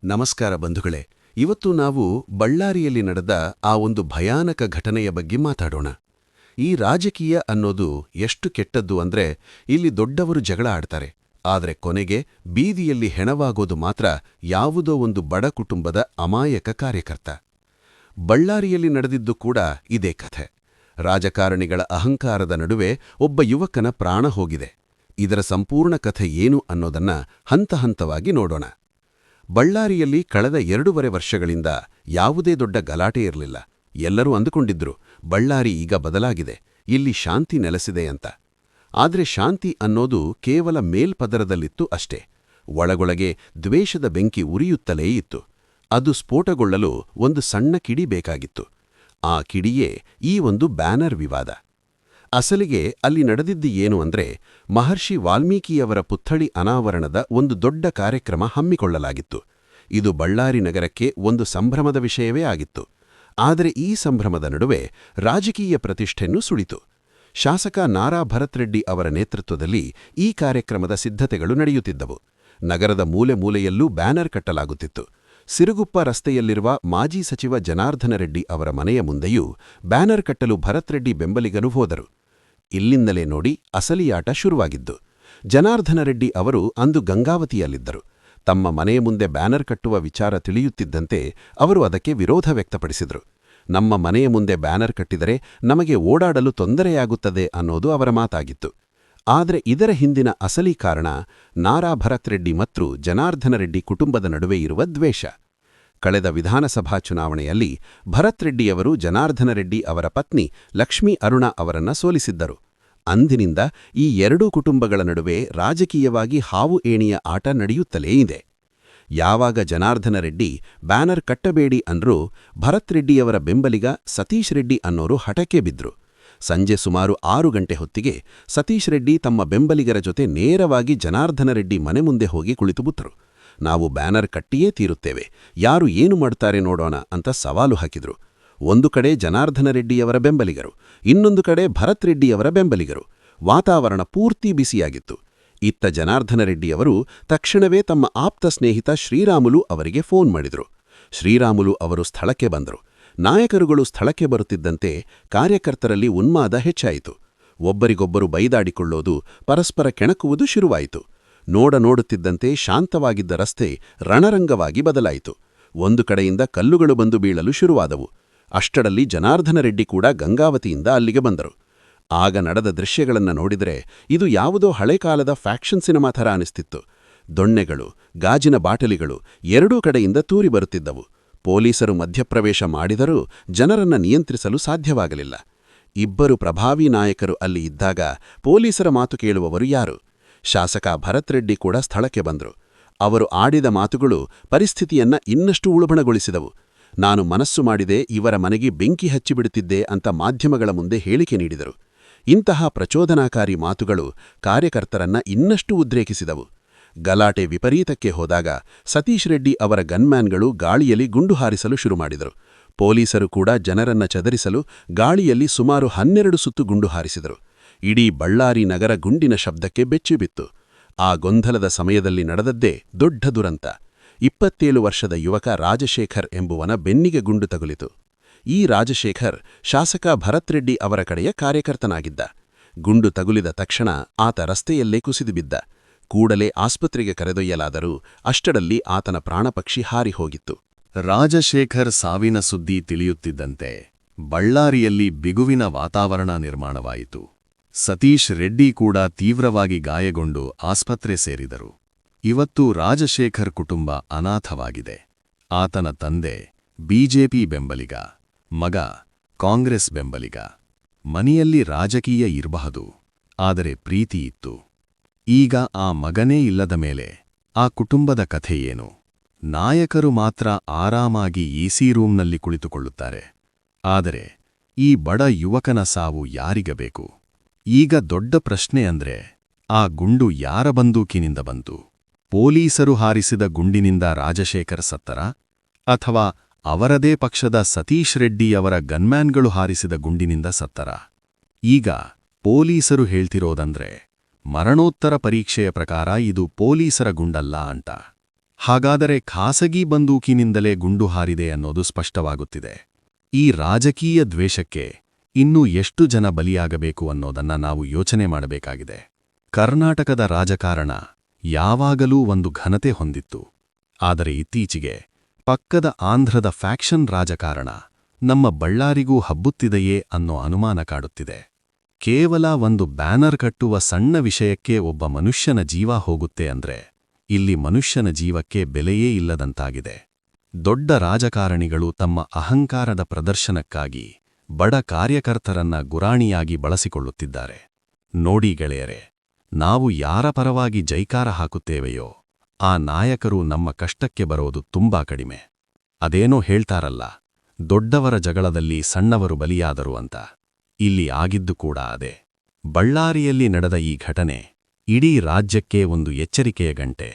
ನಮಸ್ಕಾರ ಬಂಧುಗಳೇ. ಇವತ್ತು ನಾವು ಬಳ್ಳಾರಿಯಲ್ಲಿ ನಡೆದ ಆ ಒಂದು ಭಯಾನಕ ಘಟನೆಯ ಬಗ್ಗೆ ಮಾತಾಡೋಣ. ಈ ರಾಜಕೀಯ ಅನ್ನೋದು ಎಷ್ಟು ಕೆಟ್ಟದ್ದು ಅಂದ್ರೆ ಇಲ್ಲಿ ದೊಡ್ಡವರು ಜಗಳ ಆಡ್ತಾರೆ, ಆದರೆ ಕೊನೆಗೆ ಬೀದಿಯಲ್ಲಿ ಹೆಣವಾಗೋದು ಮಾತ್ರ ಯಾವುದೋ ಒಂದು ಬಡ ಕುಟುಂಬದ ಅಮಾಯಕ ಕಾರ್ಯಕರ್ತ. ಬಳ್ಳಾರಿಯಲ್ಲಿ ನಡೆದಿದ್ದು ಕೂಡ ಇದೇ ಕಥೆ. ರಾಜಕಾರಣಿಗಳ ಅಹಂಕಾರದ ನಡುವೆ ಒಬ್ಬ ಯುವಕನ ಪ್ರಾಣ ಹೋಗಿದೆ. ಇದರ ಸಂಪೂರ್ಣ ಕಥೆ ಏನು ಅನ್ನೋದನ್ನ ಹಂತ ಹಂತವಾಗಿ ನೋಡೋಣ. ಬಳ್ಳಾರಿಯಲ್ಲಿ ಕಳೆದ 2.5 ವರ್ಷಗಳಿಂದ ಯಾವುದೇ ದೊಡ್ಡ ಗಲಾಟೆ ಇರಲಿಲ್ಲ. ಎಲ್ಲರೂ ಅಂದುಕೊಂಡಿದ್ರು ಬಳ್ಳಾರಿ ಈಗ ಬದಲಾಗಿದೆ, ಇಲ್ಲಿ ಶಾಂತಿ ನೆಲೆಸಿದೆ ಅಂತ. ಆದ್ರೆ ಶಾಂತಿ ಅನ್ನೋದು ಕೇವಲ ಮೇಲ್ಪದರದಲ್ಲಿತ್ತು ಅಷ್ಟೇ. ಒಳಗೊಳಗೆ ದ್ವೇಷದ ಬೆಂಕಿ ಉರಿಯುತ್ತಲೇ ಇತ್ತು. ಅದು ಸ್ಫೋಟಗೊಳ್ಳಲು ಒಂದು ಸಣ್ಣ ಕಿಡಿ ಬೇಕಾಗಿತ್ತು. ಆ ಕಿಡಿಯೇ ಈ ಒಂದು ಬ್ಯಾನರ್ ವಿವಾದ. ಅಸಲಿಗೆ ಅಲ್ಲಿ ನಡೆದಿದ್ದು ಏನು ಅಂದ್ರೆ, ಮಹರ್ಷಿ ವಾಲ್ಮೀಕಿಯವರ ಪುತ್ಥಳಿ ಅನಾವರಣದ ಒಂದು ದೊಡ್ಡ ಕಾರ್ಯಕ್ರಮ ಹಮ್ಮಿಕೊಳ್ಳಲಾಗಿತ್ತು. ಇದು ಬಳ್ಳಾರಿ ನಗರಕ್ಕೆ ಒಂದು ಸಂಭ್ರಮದ ವಿಷಯವೇ ಆಗಿತ್ತು. ಆದರೆ ಈ ಸಂಭ್ರಮದ ನಡುವೆ ರಾಜಕೀಯ ಪ್ರತಿಷ್ಠೆಯನ್ನು ಸುಳಿತು. ಶಾಸಕ ನಾರಾ ಭರತ್ ರೆಡ್ಡಿ ಅವರ ನೇತೃತ್ವದಲ್ಲಿ ಈ ಕಾರ್ಯಕ್ರಮದ ಸಿದ್ಧತೆಗಳು ನಡೆಯುತ್ತಿದ್ದವು. ನಗರದ ಮೂಲೆ ಮೂಲೆಯಲ್ಲೂ ಬ್ಯಾನರ್ ಕಟ್ಟಲಾಗುತ್ತಿತ್ತು. ಸಿರುಗುಪ್ಪ ರಸ್ತೆಯಲ್ಲಿರುವ ಮಾಜಿ ಸಚಿವ ಜನಾರ್ದನ ರೆಡ್ಡಿ ಅವರ ಮನೆಯ ಮುಂದೆಯೂ ಬ್ಯಾನರ್ ಕಟ್ಟಲು ಭರತ್ ರೆಡ್ಡಿ ಬೆಂಬಲಿಗರು ಹೋದರು. ಇಲ್ಲಿಂದಲೇ ನೋಡಿ ಅಸಲಿಯಾಟ ಶುರುವಾಗಿದ್ದು. ಜನಾರ್ದನ ರೆಡ್ಡಿ ಅವರು ಅಂದು ಗಂಗಾವತಿಯಲ್ಲಿದ್ದರು. ತಮ್ಮ ಮನೆಯ ಮುಂದೆ ಬ್ಯಾನರ್ ಕಟ್ಟುವ ವಿಚಾರ ತಿಳಿಯುತ್ತಿದ್ದಂತೆ ಅವರು ಅದಕ್ಕೆ ವಿರೋಧ ವ್ಯಕ್ತಪಡಿಸಿದರು. ನಮ್ಮ ಮನೆಯ ಮುಂದೆ ಬ್ಯಾನರ್ ಕಟ್ಟಿದರೆ ನಮಗೆ ಓಡಾಡಲು ತೊಂದರೆಯಾಗುತ್ತದೆ ಅನ್ನೋದು ಅವರ ಮಾತಾಗಿತ್ತು. ಆದರೆ ಇದರ ಹಿಂದಿನ ಅಸಲಿ ಕಾರಣ ನಾರಾ ಭರತ್ ರೆಡ್ಡಿ ಮತ್ತು ಜನಾರ್ದನ ರೆಡ್ಡಿ ಕುಟುಂಬದ ನಡುವೆ ಇರುವ ದ್ವೇಷ. ಕಳೆದ ವಿಧಾನಸಭಾ ಚುನಾವಣೆಯಲ್ಲಿ ಭರತ್ ರೆಡ್ಡಿಯವರು ಜನಾರ್ದನ ರೆಡ್ಡಿ ಅವರ ಪತ್ನಿ ಲಕ್ಷ್ಮೀ ಅರುಣಾ ಅವರನ್ನ ಸೋಲಿಸಿದ್ದರು. ಅಂದಿನಿಂದ ಈ ಎರಡೂ ಕುಟುಂಬಗಳ ನಡುವೆ ರಾಜಕೀಯವಾಗಿ ಹಾವು ಏಣಿಯ ಆಟ ನಡೆಯುತ್ತಲೇ ಇದೆ. ಯಾವಾಗ ಜನಾರ್ದನ ರೆಡ್ಡಿ ಬ್ಯಾನರ್ ಕಟ್ಟಬೇಡಿ ಅಂದ್ರೂ ಭರತ್ ರೆಡ್ಡಿಯವರ ಬೆಂಬಲಿಗ ಸತೀಶ್ ರೆಡ್ಡಿ ಅನ್ನೋರು ಹಠಕ್ಕೆ ಬಿದ್ರು. ಸಂಜೆ ಸುಮಾರು 6 ಗಂಟೆ ಹೊತ್ತಿಗೆ ಸತೀಶ್ ರೆಡ್ಡಿ ತಮ್ಮ ಬೆಂಬಲಿಗರ ಜೊತೆ ನೇರವಾಗಿ ಜನಾರ್ದನ ರೆಡ್ಡಿ ಮನೆ ಮುಂದೆ ಹೋಗಿ ಕುಳಿತುಬಿಟ್ರು. ನಾವು ಬ್ಯಾನರ್ ಕಟ್ಟಿಯೇ ತೀರುತ್ತೇವೆ, ಯಾರು ಏನು ಮಾಡ್ತಾರೆ ನೋಡೋಣ ಅಂತ ಸವಾಲು ಹಾಕಿದ್ರು. ಒಂದು ಕಡೆ ಜನಾರ್ದನ ರೆಡ್ಡಿಯವರ ಬೆಂಬಲಿಗರು, ಇನ್ನೊಂದು ಕಡೆ ಭರತ್ ರೆಡ್ಡಿಯವರ ಬೆಂಬಲಿಗರು. ವಾತಾವರಣ ಪೂರ್ತಿ ಬಿಸಿಯಾಗಿತ್ತು. ಇತ್ತ ಜನಾರ್ದನ ರೆಡ್ಡಿಯವರು ತಕ್ಷಣವೇ ತಮ್ಮ ಆಪ್ತ ಸ್ನೇಹಿತ ಶ್ರೀರಾಮುಲು ಅವರಿಗೆ ಫೋನ್ ಮಾಡಿದರು. ಶ್ರೀರಾಮುಲು ಅವರು ಸ್ಥಳಕ್ಕೆ ಬಂದರು. ನಾಯಕರುಗಳು ಸ್ಥಳಕ್ಕೆ ಬರುತ್ತಿದ್ದಂತೆ ಕಾರ್ಯಕರ್ತರಲ್ಲಿ ಉನ್ಮಾದ ಹೆಚ್ಚಾಯಿತು. ಒಬ್ಬರಿಗೊಬ್ಬರು ಬೈದಾಡಿಕೊಳ್ಳೋದು, ಪರಸ್ಪರ ಕೆಣಕುವುದು ಶುರುವಾಯಿತು. ನೋಡುತ್ತಿದ್ದಂತೆ ಶಾಂತವಾಗಿದ್ದ ರಸ್ತೆ ರಣರಂಗವಾಗಿ ಬದಲಾಯಿತು. ಒಂದು ಕಡೆಯಿಂದ ಕಲ್ಲುಗಳು ಬಂದು ಬೀಳಲು ಶುರುವಾದವು. ಅಷ್ಟರಲ್ಲಿ ಜನಾರ್ದನ ರೆಡ್ಡಿ ಕೂಡ ಗಂಗಾವತಿಯಿಂದ ಅಲ್ಲಿಗೆ ಬಂದರು. ಆಗ ನಡೆದ ದೃಶ್ಯಗಳನ್ನು ನೋಡಿದರೆ ಇದು ಯಾವುದೋ ಹಳೆಕಾಲದ ಫ್ಯಾಕ್ಷನ್ ಸಿನಿಮಾ ಥರ ಅನಿಸ್ತಿತ್ತು. ದೊಣ್ಣೆಗಳು, ಗಾಜಿನ ಬಾಟಲಿಗಳು ಎರಡೂ ಕಡೆಯಿಂದ ತೂರಿ ಬರುತ್ತಿದ್ದವು. ಪೊಲೀಸರು ಮಧ್ಯಪ್ರವೇಶ ಮಾಡಿದರೂ ಜನರನ್ನ ನಿಯಂತ್ರಿಸಲು ಸಾಧ್ಯವಾಗಲಿಲ್ಲ. ಇಬ್ಬರು ಪ್ರಭಾವಿ ನಾಯಕರು ಅಲ್ಲಿ ಇದ್ದಾಗ ಪೊಲೀಸರ ಮಾತು ಕೇಳುವವರು ಯಾರು? ಶಾಸಕ ಭರತ್ ರೆಡ್ಡಿ ಕೂಡ ಸ್ಥಳಕ್ಕೆ ಬಂದರು. ಅವರು ಆಡಿದ ಮಾತುಗಳು ಪರಿಸ್ಥಿತಿಯನ್ನ ಇನ್ನಷ್ಟು ಉಳುಬಣಗೊಳಿಸಿದವು. ನಾನು ಮನಸ್ಸು ಮಾಡಿದೆ, ಇವರ ಮನೆಗೆ ಬೆಂಕಿ ಹಚ್ಚಿಬಿಡುತ್ತಿದ್ದೆ ಅಂತ ಮಾಧ್ಯಮಗಳ ಮುಂದೆ ಹೇಳಿಕೆ ನೀಡಿದರು. ಇಂತಹ ಪ್ರಚೋದನಾಕಾರಿ ಮಾತುಗಳು ಕಾರ್ಯಕರ್ತರನ್ನ ಇನ್ನಷ್ಟು ಉದ್ರೇಕಿಸಿದವು. ಗಲಾಟೆ ವಿಪರೀತಕ್ಕೆ ಹೋದಾಗ ಸತೀಶ್ ರೆಡ್ಡಿ ಅವರ ಗನ್ಮ್ಯಾನ್ಗಳು ಗಾಳಿಯಲ್ಲಿ ಗುಂಡು ಹಾರಿಸಲು ಶುರುಮಾಡಿದರು. ಪೊಲೀಸರು ಕೂಡ ಜನರನ್ನ ಚದರಿಸಲು ಗಾಳಿಯಲ್ಲಿ ಸುಮಾರು 12 ಸುತ್ತು ಗುಂಡು ಹಾರಿಸಿದರು. ಇಡೀ ಬಳ್ಳಾರಿ ನಗರ ಗುಂಡಿನ ಶಬ್ದಕ್ಕೆ ಬೆಚ್ಚಿಬಿತ್ತು. ಆ ಗೊಂದಲದ ಸಮಯದಲ್ಲಿ ನಡೆದದ್ದೇ ದೊಡ್ಡ ದುರಂತ. 27 ವರ್ಷದ ಯುವಕ ರಾಜಶೇಖರ್ ಎಂಬುವನ ಬೆನ್ನಿಗೆ ಗುಂಡು ತಗುಲಿತು. ಈ ರಾಜಶೇಖರ್ ಶಾಸಕ ಭರತ್ ರೆಡ್ಡಿ ಅವರ ಕಡೆಯ ಕಾರ್ಯಕರ್ತನಾಗಿದ್ದ. ಗುಂಡು ತಗುಲಿದ ತಕ್ಷಣ ಆತ ರಸ್ತೆಯಲ್ಲೇ ಕುಸಿದು ಬಿದ್ದ. ಕೂಡಲೇ ಆಸ್ಪತ್ರೆಗೆ ಕರೆದೊಯ್ಯಲಾದರೂ ಅಷ್ಟರಲ್ಲಿ ಆತನ ಪ್ರಾಣಪಕ್ಷಿ ಹಾರಿಹೋಗಿತ್ತು. ರಾಜಶೇಖರ್ ಸಾವಿನ ಸುದ್ದಿ ತಿಳಿಯುತ್ತಿದ್ದಂತೆ ಬಳ್ಳಾರಿಯಲ್ಲಿ ಬಿಗುವಿನ ವಾತಾವರಣ ನಿರ್ಮಾಣವಾಯಿತು. ಸತೀಶ್ ರೆಡ್ಡಿ ಕೂಡ ತೀವ್ರವಾಗಿ ಗಾಯಗೊಂಡು ಆಸ್ಪತ್ರೆ ಸೇರಿದರು. ಇವತ್ತು ರಾಜಶೇಖರ್ ಕುಟುಂಬ ಅನಾಥವಾಗಿದೆ. ಆತನ ತಂದೆ ಬಿಜೆಪಿ ಬೆಂಬಲಿಗ, ಮಗ ಕಾಂಗ್ರೆಸ್ ಬೆಂಬಲಿಗ. ಮನೆಯಲ್ಲಿ ರಾಜಕೀಯ ಇರಬಹುದು, ಆದರೆ ಪ್ರೀತಿ ಇತ್ತು. ಈಗ ಆ ಮಗನೇ ಇಲ್ಲದ ಮೇಲೆ ಆ ಕುಟುಂಬದ ಕಥೆ ಏನು? ನಾಯಕರು ಮಾತ್ರ ಆರಾಮಾಗಿ ಎಸಿ ರೂಮ್ನಲ್ಲಿ ಕುಳಿತುಕೊಳ್ಳುತ್ತಾರೆ. ಆದರೆ ಈ ಬಡ ಯುವಕನ ಸಾವು ಯಾರಿಗಬೇಕು? ಈಗ ದೊಡ್ಡ ಪ್ರಶ್ನೆ ಅಂದ್ರೆ, ಆ ಗುಂಡು ಯಾರ ಬಂದೂಕಿನಿಂದ ಬಂತು? ಪೊಲೀಸರು ಹಾರಿಸಿದ ಗುಂಡಿನಿಂದ ರಾಜಶೇಖರ್ ಸತ್ತರ, ಅಥವಾ ಅವರದೇ ಪಕ್ಷದ ಸತೀಶ್ ರೆಡ್ಡಿಯವರ ಗನ್ಮ್ಯಾನ್ಗಳು ಹಾರಿಸಿದ ಗುಂಡಿನಿಂದ ಸತ್ತರ? ಈಗ ಪೊಲೀಸರು ಹೇಳ್ತಿರೋದಂದ್ರೆ, ಮರಣೋತ್ತರ ಪರೀಕ್ಷೆಯ ಪ್ರಕಾರ ಇದು ಪೊಲೀಸರ ಗುಂಡಲ್ಲ ಅಂತ. ಹಾಗಾದರೆ ಖಾಸಗಿ ಬಂದೂಕಿನಿಂದಲೇ ಗುಂಡು ಹಾರಿದೆ ಅನ್ನೋದು ಸ್ಪಷ್ಟವಾಗುತ್ತಿದೆ. ಈ ರಾಜಕೀಯ ದ್ವೇಷಕ್ಕೆ ಇನ್ನೂ ಎಷ್ಟು ಜನ ಬಲಿಯಾಗಬೇಕು ಅನ್ನೋದನ್ನ ನಾವು ಯೋಚನೆ ಮಾಡಬೇಕಾಗಿದೆ. ಕರ್ನಾಟಕದ ರಾಜಕಾರಣ ಯಾವಾಗಲೂ ಒಂದು ಘನತೆ ಹೊಂದಿತ್ತು. ಆದರೆ ಇತ್ತೀಚೆಗೆ ಪಕ್ಕದ ಆಂಧ್ರದ ಫ್ಯಾಕ್ಷನ್ ರಾಜಕಾರಣ ನಮ್ಮ ಬಳ್ಳಾರಿಗೂ ಹಬ್ಬುತ್ತಿದೆಯೇ ಅನ್ನೋ ಅನುಮಾನ ಕಾಡುತ್ತಿದೆ. ಕೇವಲ ಒಂದು ಬ್ಯಾನರ್ ಕಟ್ಟುವ ಸಣ್ಣ ವಿಷಯಕ್ಕೆ ಒಬ್ಬ ಮನುಷ್ಯನ ಜೀವ ಹೋಗುತ್ತೆ ಅಂದ್ರೆ ಇಲ್ಲಿ ಮನುಷ್ಯನ ಜೀವಕ್ಕೆ ಬೆಲೆಯೇ ಇಲ್ಲದಂತಾಗಿದೆ. ದೊಡ್ಡ ರಾಜಕಾರಣಿಗಳು ತಮ್ಮ ಅಹಂಕಾರದ ಪ್ರದರ್ಶನಕ್ಕಾಗಿ ಬಡ ಕಾರ್ಯಕರ್ತರನ್ನ ಗುರಾಣಿಯಾಗಿ ಬಳಸಿಕೊಳ್ಳುತ್ತಿದ್ದಾರೆ. ನೋಡಿ ಗೆಳೆಯರೆ, ನಾವು ಯಾರ ಪರವಾಗಿ ಜೈಕಾರ ಹಾಕುತ್ತೇವೆಯೋ ಆ ನಾಯಕರು ನಮ್ಮ ಕಷ್ಟಕ್ಕೆ ಬರೋದು ತುಂಬಾ ಕಡಿಮೆ. ಅದೇನೋ ಹೇಳ್ತಾರಲ್ಲ, ದೊಡ್ಡವರ ಜಗಳದಲ್ಲಿ ಸಣ್ಣವರು ಬಲಿಯಾದರು ಅಂತ. ಇಲ್ಲಿ ಆಗಿದ್ದು ಕೂಡ ಅದೇ. ಬಳ್ಳಾರಿಯಲ್ಲಿ ನಡೆದ ಈ ಘಟನೆ ಇಡೀ ರಾಜ್ಯಕ್ಕೆ ಒಂದು ಎಚ್ಚರಿಕೆಯ ಗಂಟೆ.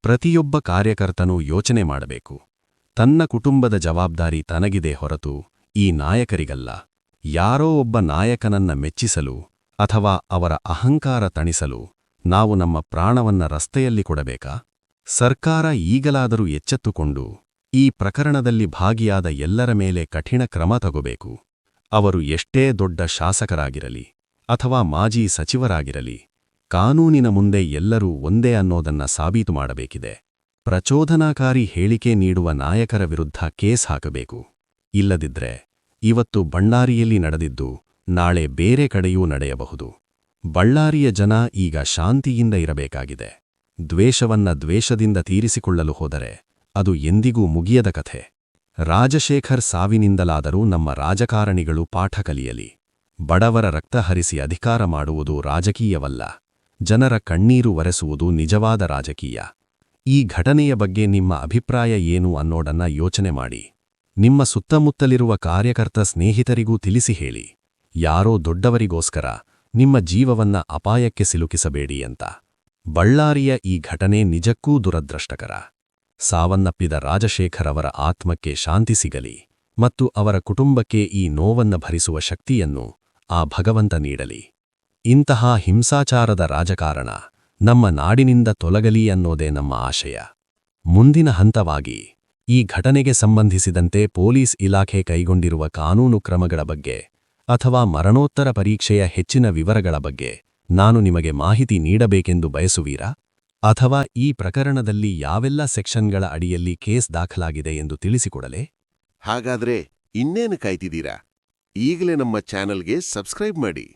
ಪ್ರತಿಯೊಬ್ಬ ಕಾರ್ಯಕರ್ತನೂ ಯೋಚನೆ ಮಾಡಬೇಕು. ತನ್ನ ಕುಟುಂಬದ ಜವಾಬ್ದಾರಿ ತನಗಿದೆ ಹೊರತು ಈ ನಾಯಕರಿಗಲ್ಲ. ಯಾರೋ ಒಬ್ಬ ನಾಯಕನನ್ನ ಮೆಚ್ಚಿಸಲು ಅಥವಾ ಅವರ ಅಹಂಕಾರ ತಣಿಸಲು ನಾವು ನಮ್ಮ ಪ್ರಾಣವನ್ನ ರಸ್ತೆಯಲ್ಲಿ ಕೊಡಬೇಕಾ? ಸರ್ಕಾರ ಈಗಲಾದರೂ ಎಚ್ಚೆತ್ತುಕೊಂಡು ಈ ಪ್ರಕರಣದಲ್ಲಿ ಭಾಗಿಯಾದ ಎಲ್ಲರ ಮೇಲೆ ಕಠಿಣ ಕ್ರಮ ತಗೋಬೇಕು. ಅವರು ಎಷ್ಟೇ ದೊಡ್ಡ ಶಾಸಕರಾಗಿರಲಿ ಅಥವಾ ಮಾಜಿ ಸಚಿವರಾಗಿರಲಿ, ಕಾನೂನಿನ ಮುಂದೆ ಎಲ್ಲರೂ ಒಂದೇ ಅನ್ನೋದನ್ನ ಸಾಬೀತು ಮಾಡಬೇಕಿದೆ. ಪ್ರಚೋದನಾಕಾರಿ ಹೇಳಿಕೆ ನೀಡುವ ನಾಯಕರ ವಿರುದ್ಧ ಕೇಸ್ ಹಾಕಬೇಕು. ಇಲ್ಲದಿದ್ರೆ ಇವತ್ತು ಬಳ್ಳಾರಿಯಲ್ಲಿ ನಡೆದಿದ್ದು ನಾಳೆ ಬೇರೆ ಕಡೆಯೂ ನಡೆಯಬಹುದು. ಬಳ್ಳಾರಿಯ ಜನ ಈಗ ಶಾಂತಿಯಿಂದ ಇರಬೇಕಾಗಿದೆ. ದ್ವೇಷವನ್ನ ದ್ವೇಷದಿಂದ ತೀರಿಸಿಕೊಳ್ಳಲು ಹೋದರೆ ಅದು ಎಂದಿಗೂ ಮುಗಿಯದ ಕಥೆ. ರಾಜಶೇಖರ್ ಸಾವಿನಿಂದಲಾದರೂ ನಮ್ಮ ರಾಜಕಾರಣಿಗಳು ಪಾಠ ಕಲಿಯಲಿ. ಬಡವರ ರಕ್ತ ಹರಿಸಿ ಅಧಿಕಾರ ಮಾಡುವುದು ರಾಜಕೀಯವಲ್ಲ. ಜನರ ಕಣ್ಣೀರು ಒರೆಸುವುದು ನಿಜವಾದ ರಾಜಕೀಯ. ಈ ಘಟನೆಯ ಬಗ್ಗೆ ನಿಮ್ಮ ಅಭಿಪ್ರಾಯ ಏನು ಅನ್ನೋದನ್ನ ಯೋಚನೆ ಮಾಡಿ. ನಿಮ್ಮ ಸುತ್ತಮುತ್ತಲಿರುವ ಕಾರ್ಯಕರ್ತ ಸ್ನೇಹಿತರಿಗೂ ತಿಳಿಸಿ ಹೇಳಿ, ಯಾರೋ ದೊಡ್ಡವರಿಗೋಸ್ಕರ ನಿಮ್ಮ ಜೀವವನ್ನ ಅಪಾಯಕ್ಕೆ ಸಿಲುಕಿಸಬೇಡಿ ಅಂತ. ಬಳ್ಳಾರಿಯ ಈ ಘಟನೆ ನಿಜಕ್ಕೂ ದುರದೃಷ್ಟಕರ. ಸಾವನ್ನಪ್ಪಿದ ರಾಜಶೇಖರ್ ಅವರ ಆತ್ಮಕ್ಕೆ ಶಾಂತಿ ಸಿಗಲಿ ಮತ್ತು ಅವರ ಕುಟುಂಬಕ್ಕೆ ಈ ನೋವನ್ನ ಭರಿಸುವ ಶಕ್ತಿಯನ್ನು ಆ ಭಗವಂತ ನೀಡಲಿ. ಇಂತಹ ಹಿಂಸಾಚಾರದ ರಾಜಕಾರಣ ನಮ್ಮ ನಾಡಿನಿಂದ ತೊಲಗಲಿ ಅನ್ನೋದೇ ನಮ್ಮ ಆಶಯ. ಮುಂದಿನ ಹಂತವಾಗಿ ಈ ಘಟನೆಗೆ ಸಂಬಂಧಿಸಿದಂತೆ ಪೊಲೀಸ್ ಇಲಾಖೆ ಕೈಗೊಂಡಿರುವ ಕಾನೂನು ಕ್ರಮಗಳ ಬಗ್ಗೆ ಅಥವಾ ಮರಣೋತ್ತರ ಪರೀಕ್ಷೆಯ ಹೆಚ್ಚಿನ ವಿವರಗಳ ಬಗ್ಗೆ ನಾನು ನಿಮಗೆ ಮಾಹಿತಿ ನೀಡಬೇಕೆಂದು ಬಯಸುವೀರಾ? ಅಥವಾ ಈ ಪ್ರಕರಣದಲ್ಲಿ ಯಾವೆಲ್ಲ ಸೆಕ್ಷನ್ಗಳ ಅಡಿಯಲ್ಲಿ ಕೇಸ್ ದಾಖಲಾಗಿದೆ ಎಂದು ತಿಳಿಸಿಕೊಡಲೇ? ಹಾಗಾದ್ರೆ ಇನ್ನೇನು ಕಾಯ್ತಿದ್ದೀರಾ? ಈಗಲೇ ನಮ್ಮ ಚಾನೆಲ್ಗೆ ಸಬ್ಸ್ಕ್ರೈಬ್ ಮಾಡಿ.